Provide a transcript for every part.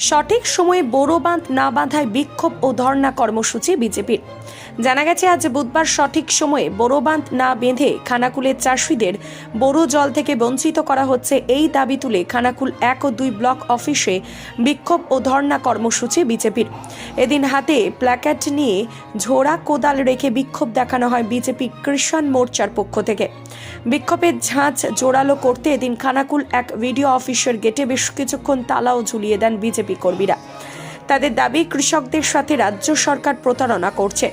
সঠিক সময়ে বোরো বাঁধ না বাঁধায় বিক্ষোভ ও ধর্ণা কর্মসূচি বিজেপির। জানা গেছে আজ বুধবার সঠিক সময়ে বোরো বাঁধ না বেঁধে খানাকুলের চাষিদের বোরো জল থেকে বঞ্চিত করা হচ্ছে, এই দাবি তুলে খানাকুল 1 ও 2 ব্লক অফিসে বিক্ষোভ ও ধর্ণা কর্মসূচি বিজেপির। এদিন হাতে প্ল্যাকার্ড নিয়ে ঝোড়া কোদাল রেখে বিক্ষোভ দেখানো হয় বিজেপি কৃষণ মোর্চার পক্ষ থেকে। বিক্ষোভের ঝাঁজ জোরালো করতে এদিন খানাকুল 1 ভিডিও অফিসের গেটে বেশ কিছুক্ষণ তালাও ঝুলিয়ে দেন বিজেপি কর্মীরা। তাদের দাবি, কৃষকদের সাথে রাজ্য সরকার প্রতারণা করছে,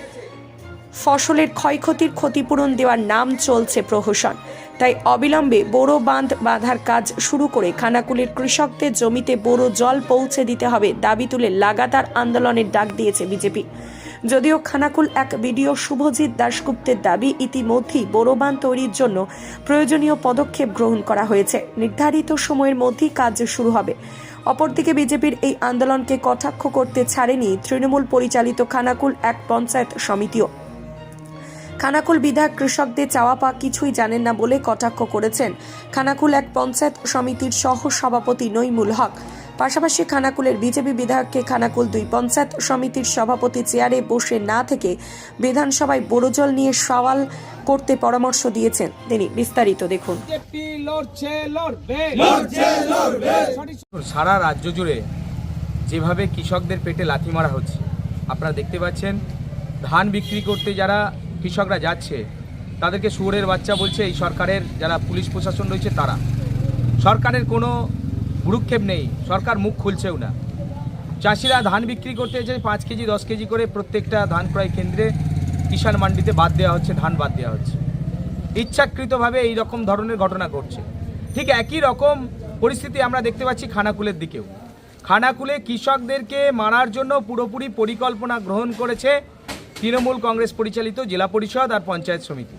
ফসলের ক্ষয়ক্ষতির ক্ষতিপূরণ দেওয়ার নাম চলছে প্রহসন। তাই অবিলম্বে বোরো বাঁধ বাঁধার কাজ শুরু করে খানাকুলের কৃষকদের জমিতে বোরো জল পৌঁছে দিতে হবে দাবি তুলে লাগাতার আন্দোলনের ডাক দিয়েছে বিজেপি। যদিও খানাকুল 1 ভিডিও শুভজিৎ দাশগুপ্তের দাবি, ইতিমধ্যেই বোরো বাঁধ তৈরির জন্য প্রয়োজনীয় পদক্ষেপ গ্রহণ করা হয়েছে, নির্ধারিত সময়ের মধ্যেই কাজ শুরু হবে। অপরদিকে বিজেপির এই আন্দোলনকে কটাক্ষ করতে ছাড়েনি তৃণমূল পরিচালিত খানাকুল 1 পঞ্চায়েত সমিতিও। খানাকুল বিধায়ক কৃষকদের চাওয়া পাওয়া কিছুই জানেন না বলে কটাক্ষ করেছেন খানাকুল 1 পঞ্চায়েত সমিতির সহ সভাপতি নইমুল হক। পাশাপাশি খানাকুলের বিজেপি বিধায়ককে খানাকুল 2 পঞ্চায়েত সমিতির সভাপতি চেয়ারে বসে না থেকে বিধানসভায় বোরো জল নিয়ে সওয়াল করতে পরামর্শ দিয়েছেন তিনি। বিস্তারিত দেখুন। সারা রাজ্য জুড়ে যেভাবে কৃষকদের পেটে লাথি মারা হচ্ছে আপনারা দেখতে পাচ্ছেন। ধান বিক্রি করতে যারা কৃষকরা যাচ্ছে তাদেরকে শুয়োরের বাচ্চা বলছে এই সরকারের যারা পুলিশ প্রশাসন রয়েছে তারা। সরকারের কোনো ভ্রুক্ষেপ নেই, সরকার মুখ খুলছেও না। চাষিরা ধান বিক্রি করতে এসে 5 কেজি 10 কেজি করে প্রত্যেকটা ধান ক্রয় কেন্দ্রে কিষাণ মান্ডিতে বাদ দেওয়া হচ্ছে, ধান বাদ দেওয়া হচ্ছে। ইচ্ছাকৃতভাবে এই রকম ধরনের ঘটনা ঘটছে। ঠিক একই রকম পরিস্থিতি আমরা দেখতে পাচ্ছি খানাকুলের দিকেও। খানাকুলে কৃষকদেরকে মারার জন্য পুরোপুরি পরিকল্পনা গ্রহণ করেছে তৃণমূল কংগ্রেস পরিচালিত জেলা পরিষদ আর পঞ্চায়েত সমিতি।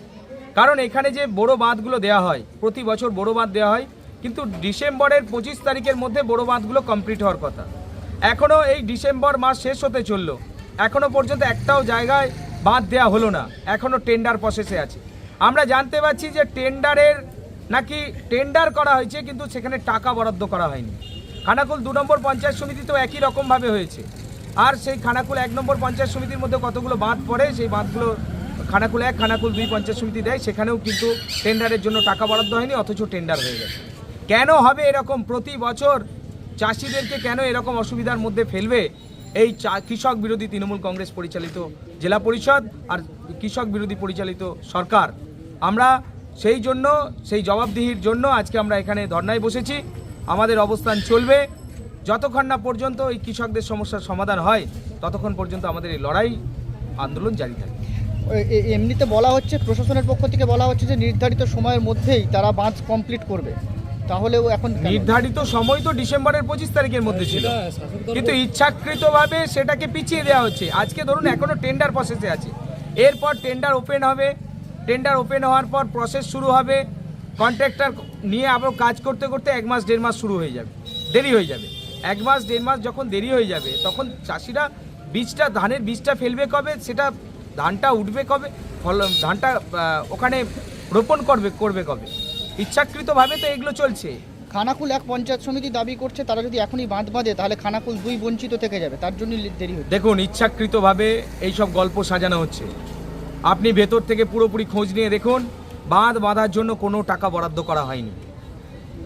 কারণ এখানে যে বড় বাঁধগুলো দেওয়া হয়, প্রতি বছর বড় বাঁধ দেওয়া হয়, কিন্তু ডিসেম্বরের 25 তারিখের মধ্যে বড় বাঁধগুলো কমপ্লিট হওয়ার কথা। এখনও এই ডিসেম্বর মাস শেষ হতে চলল, এখনও পর্যন্ত একটাও জায়গায় বাঁধ দেওয়া হলো না, এখনও টেন্ডার প্রসেসে আছে। আমরা জানতে পারছি যে নাকি টেন্ডার করা হয়েছে, কিন্তু সেখানে টাকা বরাদ্দ করা হয়নি। খানাকুল 2 নম্বর পঞ্চায়েত সমিতিতেও একই রকমভাবে হয়েছে। আর সেই খানাকুল 1 নম্বর পঞ্চায়েত সমিতির মধ্যে কতগুলো বাঁধ পড়ে, সেই বাঁধগুলো খানাকুল 1 খানাকুল 2 পঞ্চায়েত সমিতি দেয়, সেখানেও কিন্তু টেন্ডারের জন্য টাকা বরাদ্দ হয়নি, অথচ টেন্ডার হয়ে গেছে। কেন হবে এরকম? প্রতি বছর চাষিদেরকে কেন এরকম অসুবিধার মধ্যে ফেলবে এই কৃষক বিরোধী তৃণমূল কংগ্রেস পরিচালিত জেলা পরিষদ আর কৃষক বিরোধী পরিচালিত সরকার? আমরা সেই জবাবদিহির জন্য আজকে আমরা এখানে ধর্নায় বসেছি। আমাদের অবস্থান চলবে যতক্ষণ না পর্যন্ত এই কৃষকদের সমস্যার সমাধান হয়, ততক্ষণ পর্যন্ত আমাদের এই লড়াই আন্দোলন জারি থাকে। এমনিতে বলা হচ্ছে, প্রশাসনের পক্ষ থেকে বলা হচ্ছে যে নির্ধারিত সময়ের মধ্যেই তারা বাঁধ কমপ্লিট করবে। তাহলেও এখন নির্ধারিত সময় তো ডিসেম্বরের 25 তারিখের মধ্যে ছিল, কিন্তু ইচ্ছাকৃতভাবে সেটাকে পিছিয়ে দেওয়া হচ্ছে। আজকে ধরুন এখনো টেন্ডার প্রসেসে আছে, এরপর টেন্ডার ওপেন হবে, টেন্ডার ওপেন হওয়ার পর প্রসেস শুরু হবে, কন্ট্রাক্টর নিয়ে আবার কাজ করতে করতে 1 মাস 1.5 মাস শুরু হয়ে যাবে, দেরি হয়ে যাবে। 1 মাস 1.5 মাস যখন দেরি হয়ে যাবে, তখন চাষিরা ধানের বীজটা ফেলবে কবে, সেটা ধানটা উঠবে কবে, ধানটা ওখানে রোপণ করবে কবে? ইচ্ছাকৃতভাবে তো এগুলো চলছে। খানাকুল 1 পঞ্চায়েত সমিতি দাবি করছে তারা যদি এখনই বাঁধ বাঁধে তাহলে খানাকুল 2 বঞ্চিত থেকে যাবে, তার জন্য দেরি হচ্ছে। দেখুন, ইচ্ছাকৃতভাবে এইসব গল্প সাজানো হচ্ছে। আপনি ভেতর থেকে পুরোপুরি খোঁজ নিয়ে দেখুন, বাঁধ বাঁধার জন্য কোনো টাকা বরাদ্দ করা হয়নি।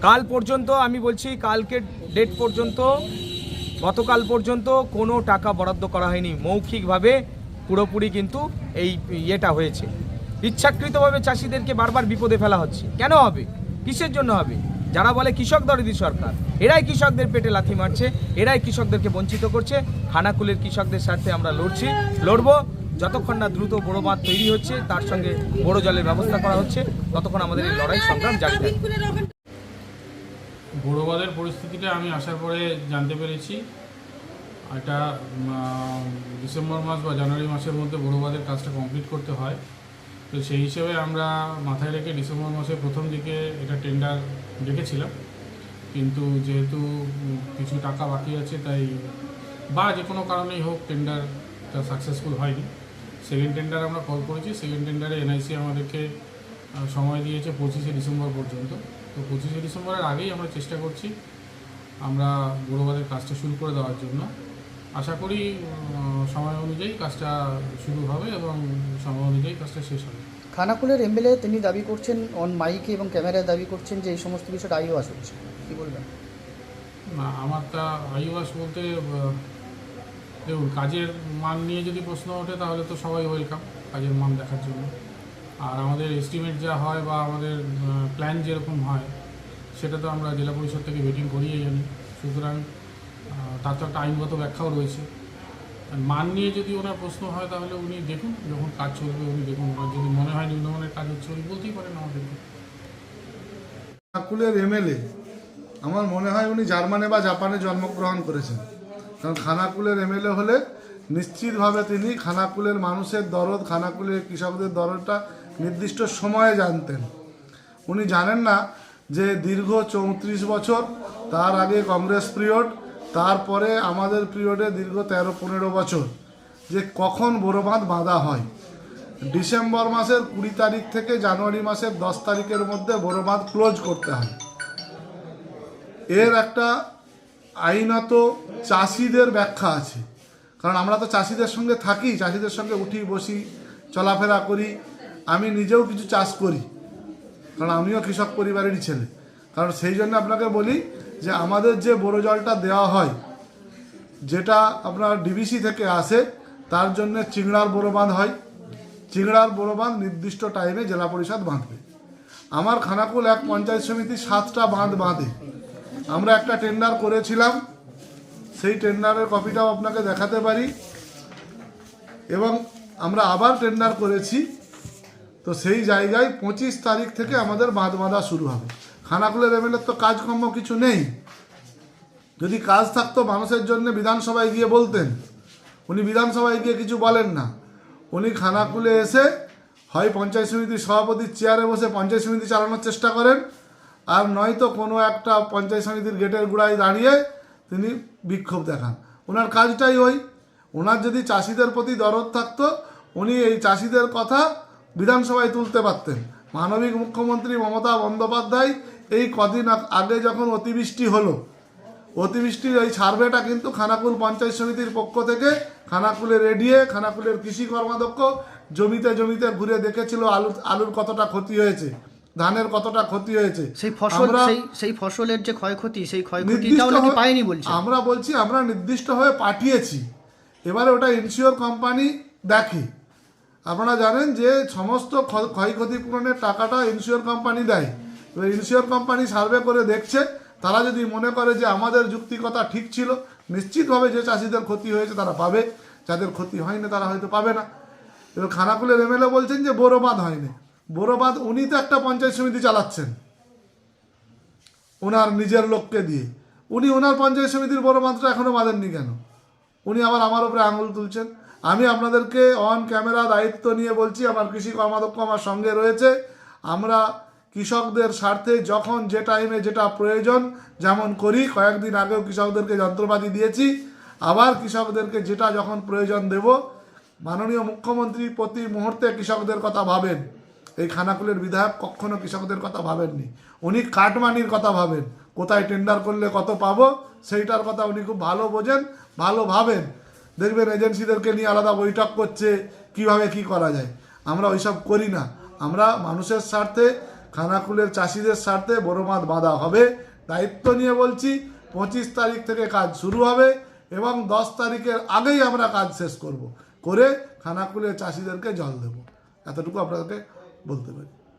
কাল পর্যন্ত, আমি বলছি কালকের ডেট পর্যন্ত, গতকাল পর্যন্ত কোনো টাকা বরাদ্দ করা হয়নি। মৌখিকভাবে পুরোপুরি কিন্তু এই ইয়েটা হয়েছে। ইচ্ছাকৃতভাবে চাষিদেরকে বারবার বিপদে ফেলা হচ্ছে। কেন হবে? কিসের জন্য হবে? যারা বলে কৃষক দরদি সরকার, এরাই কৃষকদের পেটে লাথি মারছে, এরাই কৃষকদেরকে বঞ্চিত করছে। খানাকুলের কৃষকদের সাথে আমরা লড়বো যতক্ষণ না দ্রুত বড় বাঁধ তৈরি হচ্ছে, তার সঙ্গে বড় জলের ব্যবস্থা করা হচ্ছে, ততক্ষণ আমাদের এই লড়াই সংগ্রাম জারি থাকবে। বড় বাঁধের পরিস্থিতিটা আমি আসার পরে জানতে পেরেছি। এটা ডিসেম্বর মাস বা জানুয়ারি মাসের মধ্যে বড় বাঁধের কাজটা কমপ্লিট করতে হয়। তো সেই হিসেবে আমরা মাথায় রেখে ডিসেম্বর মাসের প্রথম দিকে এটা টেন্ডার ডেকেছিলাম, কিন্তু যেহেতু কিছু টাকা বাকি আছে তাই, বা যে কোনো কারণেই হোক, টেন্ডারটা সাকসেসফুল হয়নি। সেকেন্ড টেন্ডার আমরা কল করেছি। সেকেন্ড টেন্ডারে এনআইসি আমাদেরকে সময় দিয়েছে 25শে ডিসেম্বর পর্যন্ত। তো 25শে ডিসেম্বরের আগেই আমরা চেষ্টা করছি আমরা বড়বাদের কাজটা শুরু করে দেওয়ার জন্য আশা করি সময় অনুযায়ী কাজটা শুরু হবে এবং সময় অনুযায়ী কাজটা শেষ হবে। খানাকুলের এমএলএ তিনি দাবি করছেন অন মাইকে এবং ক্যামেরায় দাবি করছেন যে এই সমস্ত বিষয়টা আইওয়াস হচ্ছে, কী বলবেন? না, আমার তা আইওয়াস বলতে দেখুন, কাজের মান নিয়ে যদি প্রশ্ন ওঠে তাহলে তো সবাই ওয়েলকাম কাজের মান দেখার জন্য। আর আমাদের এস্টিমেট যা হয় বা আমাদের প্ল্যান যেরকম হয় সেটা তো আমরা জেলা পরিষদ থেকে মিটিং করিয়ে জানি, সুতরাং তার তো একটা আইনগত ব্যাখ্যাও রয়েছে। আর মান নিয়ে যদি ওনার প্রশ্ন হয় তাহলে উনি দেখুন, যখন কাজ চলবে উনি দেখুন, ওনার যদি মনে হয় নিম্নমানের কাজ হচ্ছে উনি বলতেই পারেন আমাদেরকে। খানাকুলের এমএলএ আমার মনে হয় উনি জার্মানে বা জাপানে জন্মগ্রহণ করেছেন, কারণ খানাকুলের এমএলএ হলে নিশ্চিতভাবে তিনি খানাকুলের মানুষের দরদ, খানাকুলের কৃষকদের দরদটা নির্দিষ্ট সময়ে জানতেন। উনি জানেন না যে দীর্ঘ 34 বছর, তার আগে কংগ্রেস পিরিয়ড, তারপরে আমাদের পিরিয়ডে দীর্ঘ 13-15 বছর যে কখন বড় বাঁধ বাঁধা হয়। ডিসেম্বর মাসের 20 তারিখ থেকে জানুয়ারি মাসের 10 তারিখের মধ্যে বড় বাঁধ ক্লোজ করতে হয়। এর একটা আইনত চাষিদের ব্যাখ্যা আছে, কারণ আমরা তো চাষিদের সঙ্গে থাকি, চাষিদের সঙ্গে উঠি বসি চলাফেরা করি। আমি নিজেও কিছু চাষ করি, কারণ আমিও কৃষক পরিবারেরই ছেলে। কারণ সেই জন্য আপনাকে বলি যে আমাদের যে বড় জলটা দেওয়া হয়, যেটা আপনার ডিবিসি থেকে আসে, তার জন্য চিংড়ার বড় বাঁধ হয়। চিংড়ার বড় বাঁধ নির্দিষ্ট টাইমে জেলা পরিষদ বাঁধবে। আমার খানাকুল এক পঞ্চায়েত সমিতি 7টা বাঁধ বাঁধে। আমরা একটা টেন্ডার করেছিলাম, সেই টেন্ডারের কপিটাও আপনাকে দেখাতে পারি, এবং আমরা আবার টেন্ডার করেছি। তো সেই জায়গায় 25 তারিখ থেকে আমাদের বাঁধ বাঁধা শুরু হবে। খানাকুলের এমএলএর তো কাজকর্ম কিছু নেই, যদি কাজ থাকতো মানুষের জন্য বিধানসভায় গিয়ে বলতেন। উনি বিধানসভায় গিয়ে কিছু বলেন না, উনি খানাকুলে এসে হয় পঞ্চায়েত সমিতির সভাপতির চেয়ারে বসে পঞ্চায়েত সমিতি চালানোর চেষ্টা করেন, আর নয়তো কোনো একটা পঞ্চায়েত সমিতির গেটের গোড়ায় দাঁড়িয়ে তিনি বিক্ষোভ দেখান। ওনার কাজটাই ওই। ওনার যদি চাষিদের প্রতি দরদ থাকতো, উনি এই চাষিদের কথা বিধানসভায় তুলতে পারতেন। মানবিক মুখ্যমন্ত্রী মমতা বন্দ্যোপাধ্যায় এই কদিন আগে যখন অতিবৃষ্টি হলো, অতিবৃষ্টির ওই সার্ভেটা কিন্তু খানাকুল পঞ্চায়েত সমিতির পক্ষ থেকে খানাকুলের এডিএ, খানাকুলের কৃষি কর্মাধ্যক্ষ জমিতে জমিতে ঘুরে দেখেছিল আলুর কতটা ক্ষতি হয়েছে, ধানের কতটা ক্ষতি হয়েছে। সেই ফসলের যে ক্ষয়ক্ষতি, সেই ক্ষয়ক্ষতিটাও নাকি পায়নি বলছে। আমরা বলছি আমরা নির্দিষ্টভাবে পাঠিয়েছি, এবারে ওটা ইনসিওর কোম্পানি দেখে। আপনারা জানেন যে সমস্ত ক্ষয়ক্ষতি পূরণের টাকাটা ইনসিওর কোম্পানি দেয়। এবার ইনসিওর কোম্পানি সার্ভে করে দেখছে, তারা যদি মনে করে যে আমাদের যুক্তিকতা ঠিক ছিল, নিশ্চিতভাবে যে চাষিদের ক্ষতি হয়েছে তারা পাবে, যাদের ক্ষতি হয়নি তারা হয়তো পাবে না। এবার খানাকুলের এমএলএ বলছেন যে বড় বাঁধ হয়নি। বড় বাঁধ উনি তো একটা পঞ্চায়েত সমিতি চালাচ্ছেন ওনার নিজের লোককে দিয়ে। উনি ওনার পঞ্চায়েত সমিতির বড় বাঁধটা এখনও বাঁধেননি কেন? উনি আবার আমার উপরে আঙুল তুলছেন। আমি আপনাদেরকে অন ক্যামেরা দায়িত্ব নিয়ে বলছি, আমার কৃষি কর্মাধ্যক্ষ আমার সঙ্গে রয়েছে। আমরা কৃষকদের স্বার্থে যখন যে টাইমে যেটা প্রয়োজন যেমন করি, কয়েকদিন আগেও কৃষকদেরকে যন্ত্রপাতি দিয়েছি, আবার কৃষকদেরকে যেটা যখন প্রয়োজন দেব। মাননীয় মুখ্যমন্ত্রী প্রতি মুহূর্তে কৃষকদের কথা ভাবেন। এই খানাকুলের বিধায়ক কখনো কৃষকদের কথা ভাবেননি। উনি কাটমানির কথা ভাবেন, কোথায় টেন্ডার করলে কত পাবো সেইটার কথা উনি খুব ভালো বোঝেন, ভালো ভাবেন। দেখবেন এজেন্সিদেরকে নিয়ে আলাদা বৈঠক করছে কিভাবে কি করা যায়। আমরা ওইসব করি না। আমরা মানুষের স্বার্থে, খানাকুলের চাষিদের স্বার্থে বড় বাঁধ বাঁধা হবে। দায়িত্ব নিয়ে বলছি, 25 তারিখ থেকে কাজ শুরু হবে এবং 10 তারিখের আগেই আমরা কাজ শেষ করব, করে খানাকুলের চাষিদেরকে জল দেব। এতটুকু আপনাদেরকে বলতে পারি।